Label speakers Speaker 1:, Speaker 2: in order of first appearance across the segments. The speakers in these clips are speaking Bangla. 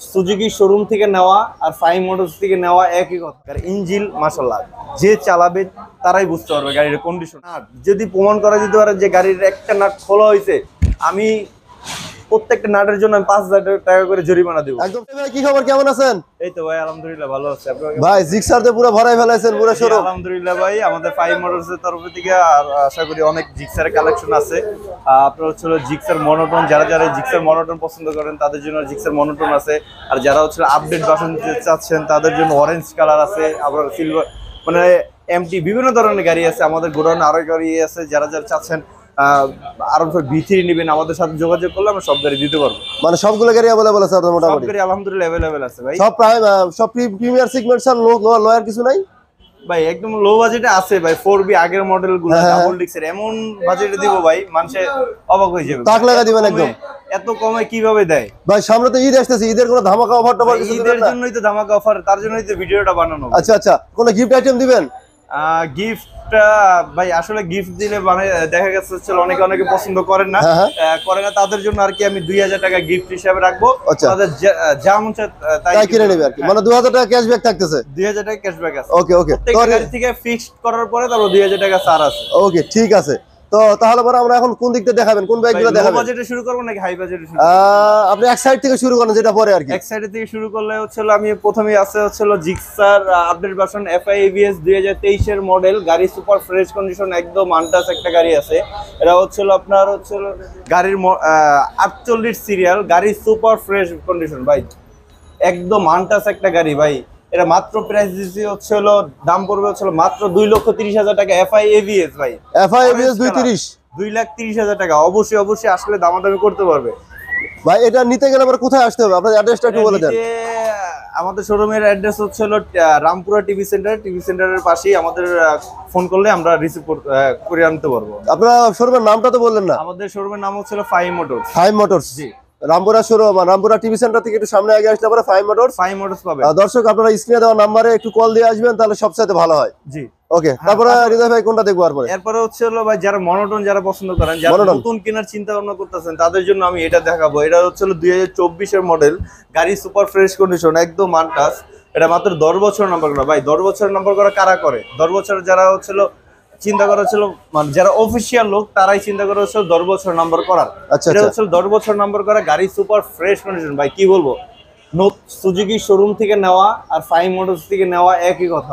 Speaker 1: সুজুকি শোরুম থেকে নেওয়া আর ফাইন মোটরস থেকে নেওয়া একই কথা। ইঞ্জিন মাশাআল্লাহ যে চালাবে তারাই বুঝতে পারবে গাড়ির কন্ডিশন। আর যদি প্রমাণ করা যেতে পারে যে গাড়ির একটা নাট খোলা হয়েছে, আমি প্রত্যেকটা নাটের জন্য ৫,০০০ টাকা করে জরিমানা দেব।
Speaker 2: একদম। ভাই কি খবর, কেমন আছেন?
Speaker 1: এই তো ভাই আলহামদুলিল্লাহ ভালো আছি।
Speaker 2: ভাই জিক্সারতে পুরো ভরাই ফেলাইছেন পুরো শোরুম।
Speaker 1: আলহামদুলিল্লাহ ভাই, আমাদের ফাইভ মোটরস এর তরফ থেকে আর আশা করি অনেক জিক্সারের কালেকশন আছে। আপনার হচ্ছে জিক্সার মনোটন, যারা যারা জিক্সার মনোটন পছন্দ করেন তাদের জন্য জিক্সার মনোটন আছে। আর যারা হচ্ছে আপডেট ভার্সন চাচ্ছেন তাদের জন্য অরেঞ্জ কালার আছে, আবার সিলভার মানে এমটি বিভিন্ন ধরনের গাড়ি আছে। আমাদের গোডাউনে আরো গাড়ি আছে, যারা যারা চাচ্ছেন আরো V3 নেবেন আমাদের সাথে যোগাযোগ করলে আমরা সব গাড়ি দিতে পারবো।
Speaker 2: মানে সবগুলো গাড়ি अवेलेबल আছে আপনাদের মোটামুটি?
Speaker 1: সব গাড়ি আলহামদুলিল্লাহ अवेलेबल আছে ভাই।
Speaker 2: সব প্রায় সব প্রিমিয়ার সেগমেন্ট আর লোয়ার কিছু নাই
Speaker 1: ভাই? একদম লো বাজেটে আছে ভাই। 4B আগের মডেল গুলো ডাবল ডিক্সের এমন বাজেটে দিব ভাই, মানুষে অবাক হয়ে যাবে।
Speaker 2: টাক লাগা দিবেন একদম।
Speaker 1: এত কমে কিভাবে দেয়
Speaker 2: ভাই? সামনে তো ঈদ আসতেছে, ঈদের কোনো ধামাকা অফার টফার কিছু দিবেন
Speaker 1: ঈদের
Speaker 2: না?
Speaker 1: জন্যই তো ধামাকা অফার, তার জন্যই তো ভিডিওটা বানানো।
Speaker 2: আচ্ছা আচ্ছা, কোনো গিফট আইটেম দিবেন?
Speaker 1: গিফটটা ভাই আসলে গিফট দিলে মানে দেখা গেছে অনেকে পছন্দ করেন না, তাদের জন্য আর কি আমি ২০০০ টাকা গিফট হিসাবে রাখবো। তাদের যা মন চায় তাই
Speaker 2: কিনে নেবে আর কি। মানে ২০০০ টাকা ক্যাশব্যাক থাকতেছে?
Speaker 1: ২০০০ টাকা ক্যাশব্যাক আছে।
Speaker 2: ওকে ওকে।
Speaker 1: গাড়ি থেকে ফিক্সড করার পরে তারপর ২০০০ টাকা ছাড় আছে।
Speaker 2: ওকে ঠিক আছে। তো তাহলে পরে আমরা এখন কোন দিক থেকে দেখাবেন, কোন বাইকগুলো দেখাবেন?
Speaker 1: লো বাজেটে শুরু করব নাকি হাই বাজেটে শুরু?
Speaker 2: আপনি এক সাইড থেকে শুরু করেন, যেটা পরে আর কি।
Speaker 1: এক সাইড থেকে শুরু করলে আমি প্রথমেই আছে Gixxer update version FI ABS 2023 এর মডেল গাড়ি, সুপার ফ্রেশ কন্ডিশন, একদম আনটাচ একটা গাড়ি আছে। এটা আপনার গাড়ির 48 সিরিয়াল গাড়ি, সুপার ফ্রেশ কন্ডিশন ভাই, একদম আনটাচ একটা গাড়ি ভাই। এটা মাত্র প্রাইস দিছি দাম পড়বে মাত্র ২,৩০,০০০ টাকা। FI ABS ভাই,
Speaker 2: FI ABS
Speaker 1: ২,৩০,০০০ টাকা। অবশ্যই আসলে দামাদামি করতে পারবে
Speaker 2: ভাই। এটা নিতে গেলে আমরা কোথায় আসতে হবে? আপনার অ্যাড্রেসটা একটু বলে দেন।
Speaker 1: আমাদের শোরুমের অ্যাড্রেস রামপুরা টিভি সেন্টারের পাশেই। আমাদের ফোন করলে আমরা রিসিভ করে আনতে পারবো।
Speaker 2: আপনার শোরুমের নামটা তো বললেন না?
Speaker 1: আমাদের শোরুমের নাম ফাইভ মোটরস।
Speaker 2: ফাইভ মোটরস, জি। Rampura showroom, Rampura TV center থেকে একটু সামনে আগে আসলে পরে ফাইভ মোটরস পাবে। দর্শক আপনারা স্ক্রিনে দেওয়া নাম্বারে একটু কল দিয়ে আসবেন, তাহলে সবচেয়ে ভালো হয়। জি ওকে। তারপরে হৃদয় ভাই কোনটা দেখবো? এরপরে
Speaker 1: ভাই যারা মনোটন যারা পছন্দ করেন, যারা নতুন কেনার চিন্তা ভাবনা করতেছেন তাদের জন্য আমি এটা দেখাবো। এটা ২০২৪ এর মডেল গাড়ি, সুপার ফ্রেশ কন্ডিশন, একদম আনটাচ। এটা মাত্র ১০ বছর নাম্বার করা ভাই। ১০ বছর নাম্বার করা কারা করে? ১০ বছর যারা চিন্তা করা মানে যারা অফিসিয়াল লোক তারাই চিন্তা করা ১০ বছর নাম্বার করার। এটা ১০ বছর নাম্বার করা গাড়ি, সুপার ফ্রেশ কন্ডিশন ভাই। কি বলবো, সুজুকি শোরুম থেকে নেওয়া আর ফাইভ মোটরস থেকে নেওয়া একই কথা।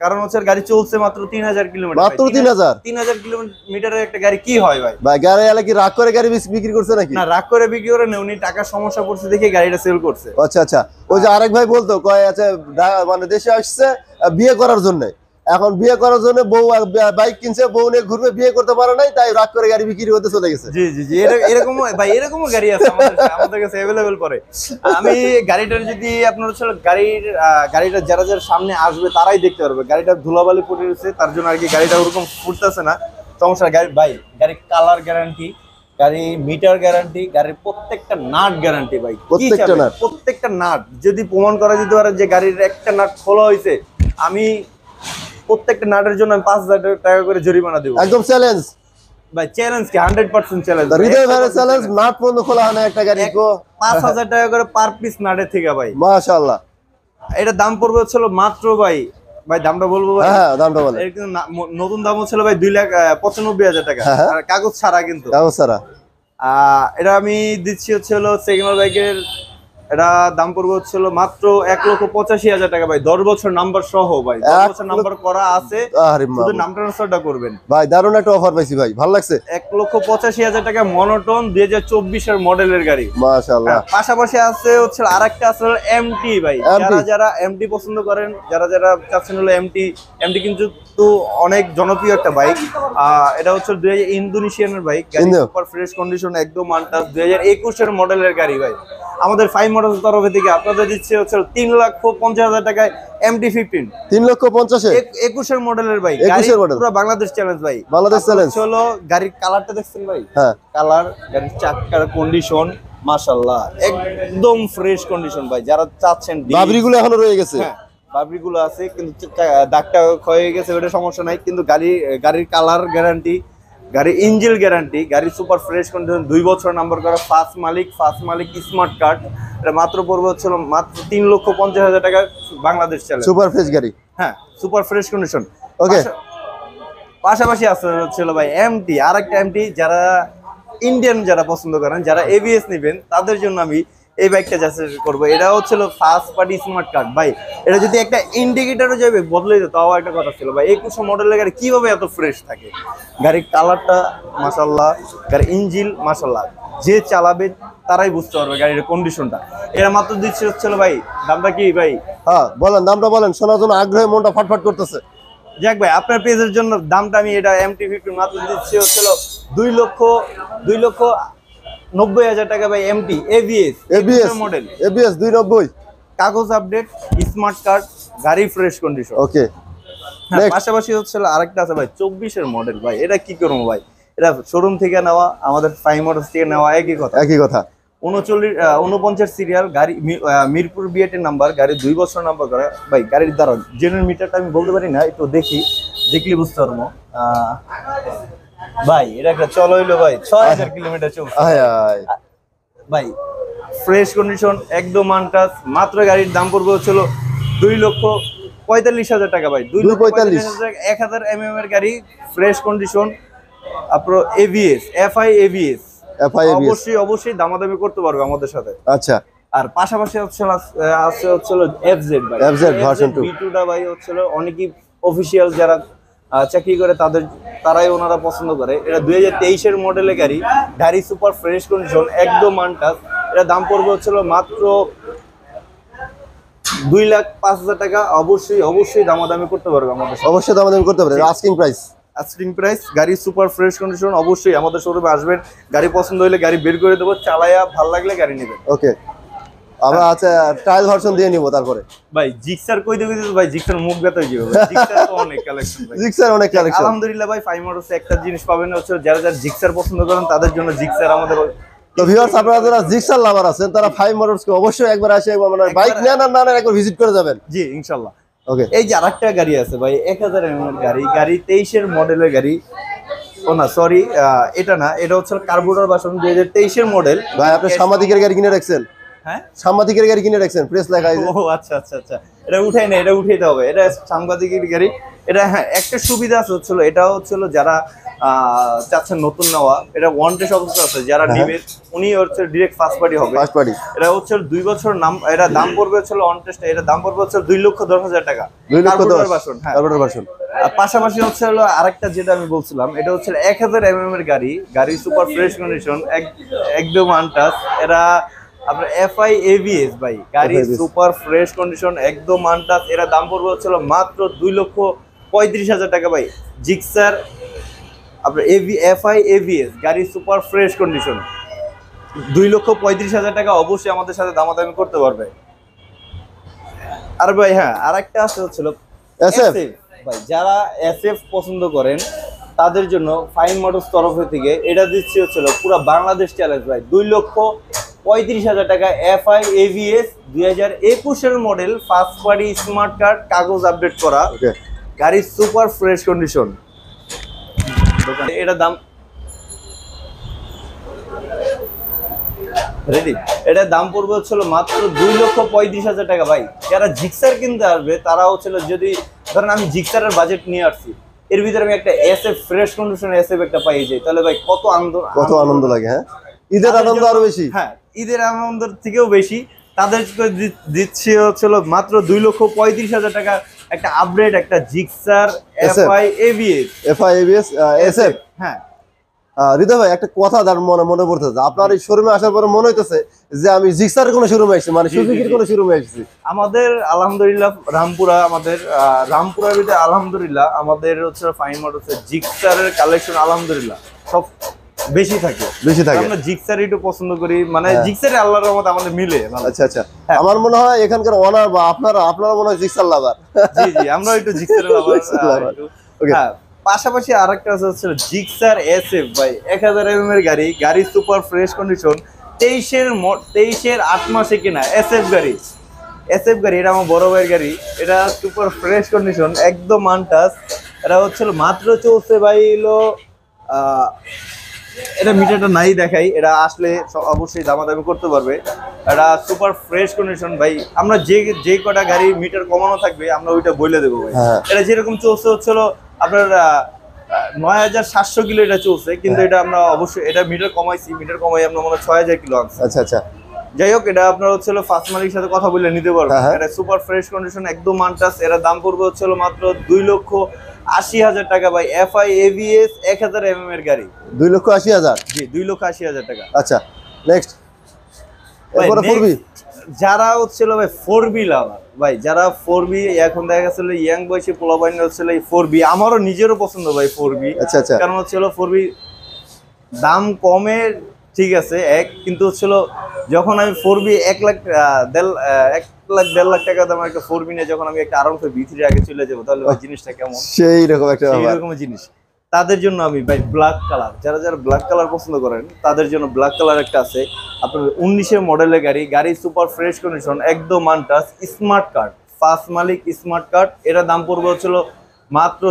Speaker 1: কারণ গাড়ি চলছে মাত্র ৩০০০ কিলোমিটার।
Speaker 2: মাত্র ৩০০০
Speaker 1: কিলোমিটারের একটা গাড়ি কি হয় ভাই?
Speaker 2: গাড়ি আলা কি রাগ করে গাড়ি বিক্রি করছে নাকি?
Speaker 1: না, রাগ করে বিক্রি করে না, উনি টাকার সমস্যা পড়ছে দেখে গাড়িটা সেল করছে।
Speaker 2: আচ্ছা আচ্ছা। ওই যে আরেক ভাই বলতো কয় আচ্ছা মানে দেশে আসছে বিয়ে করার জন্য, এখন বিয়ে করার জন্য বউ বাইক কিনছে, বউ নিয়ে ঘুরবে, বিয়ে করতে পারে নাই, তাই রাগ করে গাড়ি বিক্রি করতে চলে গেছে।
Speaker 1: জি জি জি, এরকমও গাড়ি আছে আমাদের কাছে अवेलेबल করে। আমি গাড়িটার যদি আপনার গাড়িটা যারা যারা সামনে আসবে তারাই দেখতে পারবে। গাড়িটা ধুলাবালি পড়ে রয়েছে, তার জন্য আর কি গাড়িটা ওরকম ফুটতেছে না, সমস্যা। গাড়ি কালার গ্যারান্টি, গাড়ি মিটার গ্যারান্টি, গাড়ির প্রত্যেকটা নাট গ্যারান্টি ভাই। প্রত্যেকটা নাট যদি প্রমাণ করা যেতে পারে যে গাড়ির একটা নাট খোলা হয়েছে, আমি প্রত্যেকটা নাটের জন্য ৫,০০০ টাকা করে জরিমানা দেব। একদম চ্যালেঞ্জ ভাই, চ্যালেঞ্জ কি 100% চ্যালেঞ্জ। হৃদয় ভাইয়ের চ্যালেঞ্জ, নাট বন্ধ খোলা হয় না একটা গাড়ি। ৫,০০০ টাকা করে পার পিস নাটের থেকে ভাই। মাশাআল্লাহ। এটা দাম পড়বে মাত্র ভাই দামটা বলবো ভাই? হ্যাঁ দামটা বলেন। এর কিন্তু নতুন দাম ভাই ২,৯৫,০০০ টাকা, আর কাগজ ছাড়া। কিন্তু কাগজ ছাড়া এটা আমি দিচ্ছি সেকেন্ড বাইকের। এটা দাম পড়বে মাত্র ১,৮৫,০০০ টাকা ভাই, ১০ বছর নাম্বার সহ ভাই। ১০ বছর নাম্বার করা আছে, শুধু নাম ট্রান্সফারটা করবেন ভাই। দারুণ একটা অফার পাইছি ভাই, ভালো লাগছে। ১,৮৫,০০০ টাকা মনোটন ২০২৪ এর মডেলের গাড়ি। মাশাআল্লাহ। পাশাপাশি আছে আরেকটা আছে এমটি ভাই। যারা এমটি পছন্দ করেন, যারা চাচ্ছেন এমটি কিন্তু অনেক জনপ্রিয় একটা বাইক। এটা 2000 ইন্দোনেশিয়ানের বাইক, সুপার ফ্রেশ কন্ডিশন, একদম আনটাচ। 2021 এর মডেলের গাড়ি ভাই। আমাদের ফাইভ মোটরস তরফে থেকে আপনাদের দিচ্ছে ৩,৫০,০০০ টাকায় MT-15। ৩,৫০,০০০ 21 এর মডেলের ভাই, পুরো বাংলাদেশ চ্যালেঞ্জ ভাই। বাংলাদেশ চ্যালেঞ্জ গাড়ির কালারটা দেখছেন ভাই? হ্যাঁ, কালার, গাড়ির চাকার কন্ডিশন মাশাআল্লাহ একদম ফ্রেশ কন্ডিশন ভাই। যারা চাচ্ছেন, বাবরিগুলো এখনো রয়ে গেছে। হ্যাঁ, বাবরিগুলো আছে, কিন্তু দাগটা ক্ষয়ে গেছে, ওটা সমস্যা নাই। কিন্তু গাড়ির কালার গ্যারান্টি, গাড়ি ইঞ্জিন গ্যারান্টি, গাড়ি সুপার ফ্রেশ কন্ডিশন, 2 বছর নাম্বার করা, ফার্স্ট মালিক স্মার্ট কার্ড। এটা মাত্র পড়বে হচ্ছিল মাত্র 3,50,000 টাকা বাংলাদেশ চ্যালেঞ্জ।
Speaker 2: সুপার ফ্রেশ গাড়ি,
Speaker 1: হ্যাঁ সুপার ফ্রেশ কন্ডিশন।
Speaker 2: ওকে।
Speaker 1: পাশাপাশি আছে হচ্ছিল ভাই এমটি, আরেকটা এমটি, যারা ইন্ডিয়ান যারা পছন্দ করেন, যারা এবিএস নেবেন তাদের জন্য আমি এই বাইকটা সাজেস্ট করবো। এটা হচ্ছিল ফার্স্ট পার্টি স্মার্ট কার্ড ভাই। এটা যদি একটা ইন্ডিকেটরও যাবে বদলে দিত তাও একটা কথা ছিল ভাই। 2100 মডেলের গাড়ি কিভাবে এত ফ্রেশ থাকে? গাড়ির কালারটা মাশাআল্লাহ, গাড়ির ইঞ্জিন মাশাআল্লাহ, যে চালাবে তারাই বুঝতে পারবে গাড়ির কন্ডিশনটা। এটা মাত্র দিচ্ছে হচ্ছিল ভাই, দামটা কি ভাই?
Speaker 2: হ্যাঁ বলেন, দামটা বলেন, শোনার জন্য আগ্রহে মনটা ফাটফাট করতেছে।
Speaker 1: যাক ভাই, আপনার পেজের জন্য দামটা আমি এটা MT-50 মাত্র দিচ্ছি হচ্ছিল 2,90,000 টাকা ভাই। এমটি এবিএস মডেল,
Speaker 2: এবিএস 290,
Speaker 1: কাগজ আপডেট, স্মার্ট কার্ড, গাড়ি ফ্রেশ কন্ডিশন।
Speaker 2: ওকে।
Speaker 1: পাশাপাশি হচ্ছিল আরেকটা আছে ভাই 24-এর মডেল ভাই। এটা কি করবো ভাই, এটা শোরুম থেকে নেওয়া, আমাদের ফাইভ মোটরস থেকে নেওয়া, একই কথা। 49 সিরিয়াল গাড়ি, মিরপুর বিএটের নাম্বার, গাড়ি 2 বছর নাম্বার করা ভাই। গাড়ির দ্বারা জেনুইন মিটারটা আমি বলতে পারি না, একটু দেখলে বুঝতে পারবো ভাই। এটা একটা চল হইলো ভাই 6000 কিলোমিটার চলছে ভাই। ফ্রেশ কন্ডিশন, একদম আনটাচ। মাত্র গাড়ির দাম পড়বে হচ্ছিল 2,45,000 টাকা ভাই। 2,45,000 1000 mm এর গাড়ি, ফ্রেশ কন্ডিশন, আপনার এবিএস, এফআই এবিএস। অবশ্যই দামাদামি করতে পারবে আমাদের সাথে।
Speaker 2: আচ্ছা।
Speaker 1: আর পাশাপাশি হচ্ছিল এফজেড ভাই,
Speaker 2: এফজেড ভার্সন 2
Speaker 1: B2টা ভাই হচ্ছিল অনেকই অফিশিয়াল যারা চাকরি করে তারাই ওনারা পছন্দ করে। এটা 2023-এর মডেলের গাড়ি সুপার ফ্রেশ কন্ডিশন, একদম আনটাচ। এটা দাম পড়বে হচ্ছিল মাত্র 2,05,000 টাকা। অবশ্যই দামাদামি করতে পারবে আমাদের সাথে।
Speaker 2: অবশ্যই দামাদামি করতে পারবে। আস্কিং প্রাইস, গাড়ি সুপার ফ্রেশ কন্ডিশন। অবশ্যই আমাদের শোরুমে আসবেন, গাড়ি পছন্দ হলে গাড়ি বের করে দেবো, চালায়া ভালো লাগলে গাড়ি নেবেন। ওকে, আমরা আচ্ছা ট্রায়াল ভার্সন দিয়ে নিব। তারপরে
Speaker 1: ভাই জিক্সার কই দেখি ভাই, জিক্সার মুখ ব্যথা হয়ে যাবে। জিক্সার তো অনেক কালেকশন ভাই,
Speaker 2: জিক্সার অনেক কালেকশন।
Speaker 1: আলহামদুলিল্লাহ ভাই, ফাইভ মোটরসে একটা জিনিস পাবেন হচ্ছে, যারা জিক্সার পছন্দ করেন তাদের জন্য জিক্সার আমাদের।
Speaker 2: তো ভিউয়ার্স, আপনারা যারা জিক্সার লাভার আছেন তারা ফাইভ মোটরসকে অবশ্যই একবার আসে মানে বাইক নেন আর না নেন একবার ভিজিট করে যাবেন।
Speaker 1: জি ইনশাআল্লাহ।
Speaker 2: ওকে।
Speaker 1: এই যে আরেকটা গাড়ি আছে ভাই, 1000 mm এর গাড়ি 23-এর মডেলের গাড়ি। ও না সরি, এটা না, এটা হচ্ছে কার্বোরেটর ভার্সন 2023-এর মডেল
Speaker 2: ভাই। আপনি সাংবাদিকের গাড়ি কিনে রাখছেন?
Speaker 1: হ্যাঁ,
Speaker 2: সাংবাদিকের গাড়ি কিনে রাখছেন, প্রেস লেখা আছে।
Speaker 1: ও আচ্ছা। এটা উঠাই না, এটা উঠাইতে হবে, এটা সাংবাদিকের গাড়ি। এটা হ্যাঁ, একটা সুবিধা আছে হচ্ছিল, এটা হচ্ছিল যারা চাচ্ছেন নতুন নেওয়া, এটা ওয়ান টেস্ট অবস্থা আছে, যারা নেবে উনি হচ্ছে ডিরেক্ট ফার্স্ট পার্টি হবে। এটা হচ্ছে 2 বছর নাম। এটা দাম পড়বে হচ্ছিল ওয়ান টেস্ট, এটা দাম পড়বে হচ্ছে 2,10,000 টাকা।
Speaker 2: 2,10,000
Speaker 1: ভার্সন, হ্যাঁ
Speaker 2: ভার্সন।
Speaker 1: আর পাশাপাশি হচ্ছে আরেকটা যেটা আমি বলছিলাম, এটা হচ্ছে 1000 mm এর গাড়ি সুপার ফ্রেশ কন্ডিশন, একদম আনটাচ। এরা আপনার এফআই এবিএস ভাই, গাড়ি সুপার ফ্রেশ কন্ডিশন, একদম আনটাচ। এরা দাম পড়বে হচ্ছিল মাত্র 2,35,000 টাকা ভাই। জিক্সার আপনার এফআই এবিএস গাড়ি সুপার ফ্রেশ কন্ডিশন, 2,35,000 টাকা। অবশ্যই আমাদের সাথে দামাদামি করতে পারবে। আর ভাই হ্যাঁ, আরেকটা আছে হচ্ছিল এসএফ ভাই, যারা এসএফ পছন্দ করেন তাদের জন্য ফাইন মোটরস তরফ থেকে এটা দিচ্ছি হচ্ছিল পুরো বাংলাদেশ চ্যালেঞ্জ ভাই। 2,35,000 টাকা, এফআই এভিএস 2021-এর model, first party smart card, কাগজ আপডেট করা, গাড়ি সুপার ফ্রেশ কন্ডিশন। এটা দাম রেডি, এটা দাম পড়বে হচ্ছিল মাত্র 2,35,000 টাকা ভাই। যারা জিক্সার কিনতে আসবে তারা হচ্ছিল, যদি ধরেন আমি জিক্সারের বাজেট নিয়ে আসছি, এর ভিতরে আমি একটা এসএফ ফ্রেশ কন্ডিশন এসএফ একটা পাই যাই, তাহলে ভাই কত আনন্দ
Speaker 2: লাগে। হ্যাঁ, ঈদের আনন্দ আরো বেশি।
Speaker 1: হ্যাঁ, ঈদের আনন্দের থেকেও বেশি। তাদেরকে দিচ্ছি হচ্ছিল মাত্র 2,35,000 টাকা, একটা আপডেট, একটা জিক্সার এফআই এবিএস
Speaker 2: এসএফ।
Speaker 1: হ্যাঁ
Speaker 2: হৃদয় ভাই, একটা কথা মনে পড়তেছে, আপনার এই শোরুমে আসার পরে মনে হইতেছে যে আমি জিক্সারের কোনো শোরুমে আসছি, মানে সুজুকির কোনো শোরুমে আসছি।
Speaker 1: আমাদের আলহামদুলিল্লাহ রামপুরার ভিতরে আলহামদুলিল্লাহ আমাদের হচ্ছে ফাইন মোটরসের জিক্সারের কালেকশন আলহামদুলিল্লাহ সব বেশি থাকে। আমরা জিক্সার একটু পছন্দ করি, মানে জিক্সারে আল্লাহর রহমতে আমাদের মিলে।
Speaker 2: আচ্ছা, আমার মনে হয় এখানকার ওনার বা আপনারা মনে হয় জিক্সার লাভার।
Speaker 1: জি, আমরা একটু জিক্সারের লাভার। হ্যাঁ, পাশাপাশি আরেকটা হচ্ছে জিক্সার এসএফ ভাই, 1000 mm এর গাড়ি সুপার ফ্রেশ কন্ডিশন, 23-এর 8 মাসে কেনা এসএফ গাড়ি। এটা আমার বড় ভাইয়ের গাড়ি, এটা সুপার ফ্রেশ কন্ডিশন, একদম আনটাচ। এটা হচ্ছিল মাত্র চলছে ভাই হলো এটা মিটারটা নাই দেখাই, এটা আসলে অবশ্যই দামাদামি করতে পারবে। এটা সুপার ফ্রেশ কন্ডিশন ভাই। আমরা যে কটা গাড়ি মিটার কমানো থাকবে আমরা ওইটা বলে দেবো ভাই। এটা যেরকম চলছে হচ্ছিল আপনার ৯,৭০০ কিলো এটা চলছে, কিন্তু এটা আমরা অবশ্যই এটা মিটার কমাইছি, মিটার কমাই আমরা মনে হয় ৬,০০০ কিলো আনছি।
Speaker 2: আচ্ছা আচ্ছা,
Speaker 1: যাই হোক, এটা আপনার হচ্ছিল ফার্স্ট মালিকের সাথে কথা বলে নিতে পারবেন। এটা সুপার ফ্রেশ কন্ডিশন, একদম আনটাচ। এর দাম পড়বে হচ্ছিল মাত্র 2,80,000 টাকা ভাই। FI ABS 1000 mm এর গাড়ি
Speaker 2: 2,80,000।
Speaker 1: জি, 2,80,000 টাকা।
Speaker 2: আচ্ছা, নেক্সট এরপরে 4B।
Speaker 1: যারা হচ্ছিল ভাই 4B লাভার ভাই, যারা 4B এখন দেখা গেছিল ইয়াং বয়সী পোলাপাইন হচ্ছিল এই 4B, আমারও নিজেরও পছন্দ ভাই 4B।
Speaker 2: আচ্ছা আচ্ছা,
Speaker 1: কারণ হচ্ছিল 4B দাম কমে ঠিক আছে কিন্তু হচ্ছিল যখন আমি 4B 1,00,000 1,00,000 টাকা দামের একটা 4B নিয়ে যখন আমি একটা R15 V3 আগে চলে যাবো, তাহলে ওই জিনিসটা কেমন,
Speaker 2: সেই রকম একটা
Speaker 1: জিনিস। তাদের জন্য আমি ভাই ব্ল্যাক কালার, যারা ব্ল্যাক কালার পছন্দ করেন তাদের জন্য ব্ল্যাক কালার একটা আছে আপনার 19-এর মডেলের গাড়ি সুপার ফ্রেশ কন্ডিশন, একদম আনটাচ, স্মার্ট কার্ড, ফার্স্ট মালিক স্মার্ট কার্ড। এটার দাম পড়বে হচ্ছিল মাত্র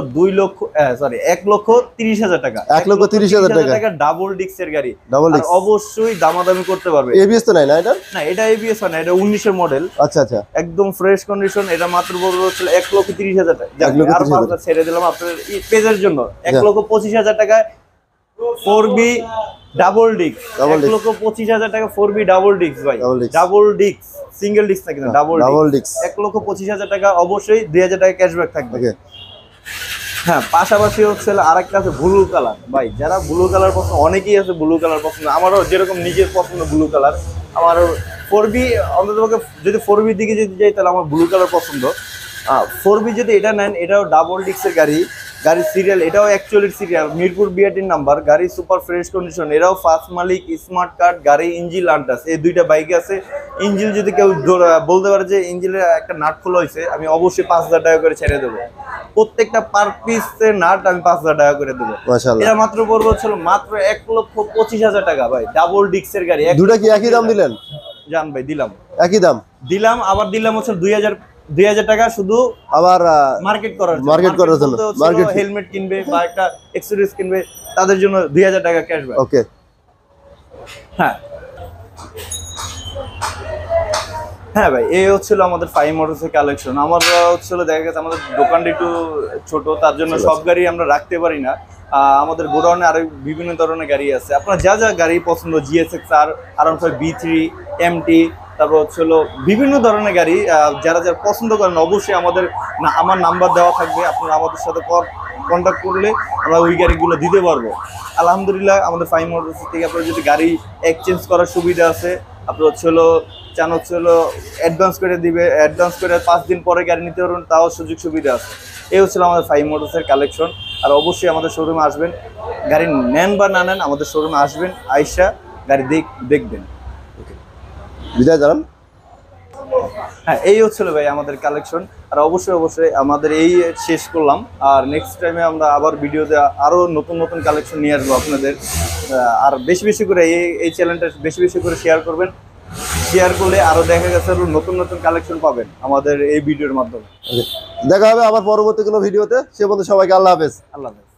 Speaker 1: 1,30,000 টাকা।
Speaker 2: 1,30,000 টাকা
Speaker 1: ডাবল ডিস্কের গাড়ি,
Speaker 2: ডাবল ডিস্ক,
Speaker 1: অবশ্যই দামাদামি করতে পারবে।
Speaker 2: এবিএস তো নাই না এটা?
Speaker 1: না, এটা এবিএস হয় না, এটা 19-এর মডেল।
Speaker 2: আচ্ছা আচ্ছা,
Speaker 1: একদম ফ্রেশ কন্ডিশন। এটা মাত্র পড়বে হচ্ছিল 1,30,000 টাকা। আর 5,000 ছেড়ে দিলাম আপনার পেজের জন্য, 1,25,000 টাকায় 4B ডাবল ডিস্ক। 1,25,000 টাকা 4B ডাবল ডিস্ক ভাই। ডাবল ডিস্ক, সিঙ্গেল ডিস্ক না কিন্তু ডাবল ডিস্ক। 1,25,000 টাকা, অবশ্যই 2,000 টাকা ক্যাশব্যাক থাকবে। হ্যাঁ, পাশাপাশি হচ্ছে আরেকটা আছে ব্লু কালার ভাই। যারা ব্লু কালার পছন্দ, অনেকেই আছে ব্লু কালার পছন্দ, আমারও যেরকম নিজের পছন্দ ব্লু কালার। আমারও 4B অন্ততপক্ষে যদি 4B দিকে যদি যাই তাহলে আমার ব্লু কালার পছন্দ। 4B যদি এটা নেন, এটাও ডাবল ডিস্কের গাড়ির সিরিয়াল, এটাও অ্যাকচুয়ালি সিরিয়াল মিরপুর বিআরটির নাম্বার, গাড়ি সুপার ফ্রেশ কন্ডিশন। এরাও ফার্স্ট মালিক স্মার্ট কার্ড, গাড়ি ইঞ্জিন আনটাস। এই দুইটা বাইকে আছে। ইঞ্জিন যদি কেউ বলতে পারে যে ইঞ্জিনের একটা নাট খোলা হয়েছে, আমি অবশ্যই 5,000 টাকা করে ছেড়ে দেবো। প্রত্যেকটা পার পিসের নাট আমি 5,000 টাকা করে দেবো। এটা মাত্র পড়বে হচ্ছিল মাত্র 1,25,000 টাকা ভাই। ডাবল ডিস্কের গাড়ি।
Speaker 2: দুটো কি একই দাম দিলেন?
Speaker 1: জান ভাই, দিলাম
Speaker 2: একই দাম
Speaker 1: দিলাম, আবার দিলাম হচ্ছে 2,000 টাকা শুধু
Speaker 2: আবার
Speaker 1: মার্কেট করার
Speaker 2: জন্য।
Speaker 1: হেলমেট কিনবে বা একটা এক্সেসরিজ কিনবে, তাদের জন্য 2,000 টাকা ক্যাশব্যাক।
Speaker 2: ওকে,
Speaker 1: হ্যাঁ হ্যাঁ ভাই, এই হচ্ছিল আমাদের 5 মোটরসের কালেকশন। আমরা হচ্ছিল দেখা গেছে আমাদের দোকানটা একটু ছোট, তার জন্য সব গাড়ি আমরা রাখতে পারি না। আমাদের গোডাউনে আরো বিভিন্ন ধরনের গাড়ি আছে। আপনার যা যা গাড়ি পছন্দ, GSX-R, R15 V3, MT, তারপর হচ্ছিল বিভিন্ন ধরনের গাড়ি যারা পছন্দ করেন, অবশ্যই আমার নাম্বার দেওয়া থাকবে। আপনারা আমাদের সাথে কন্ট্যাক্ট করলে আমরা ওই গাড়িগুলো দিতে পারবো। আলহামদুলিল্লাহ, আমাদের 5 মোটরস থেকে আপনার যদি গাড়ি এক্সচেঞ্জ করার সুবিধা আছে। আপনার চান অ্যাডভান্স করে দিবে, অ্যাডভান্স করে 5 দিন পরে গাড়ি নিতে পারবেন, তাও সুযোগ সুবিধা আছে। এই হচ্ছিল আমাদের 5 মোটরসের কালেকশন। আর অবশ্যই আমাদের শোরুমে আসবেন, গাড়ি নেন বা না নেন আমাদের শোরুমে আসবেন, আইসা গাড়ি দেখবেন।
Speaker 2: বিদায় জানান।
Speaker 1: হ্যাঁ, এই হচ্ছিল ভাই আমাদের কালেকশন। আর অবশ্যই আমাদের এই শেষ করলাম। আর নেক্সট টাইমে আমরা আবার ভিডিওতে আরও নতুন নতুন কালেকশন নিয়ে আসবো আপনাদের। আর বেশি করে এই চ্যানেলটা বেশি করে শেয়ার করবেন। শেয়ার করলে আরও দেখা গেছে নতুন নতুন কালেকশন পাবেন আমাদের এই ভিডিওর মাধ্যমে।
Speaker 2: দেখা হবে আবার পরবর্তী কোনো ভিডিওতে। সে পর্যন্ত সবাইকে আল্লাহ হাফেজ।
Speaker 1: আল্লাহ হাফেজ।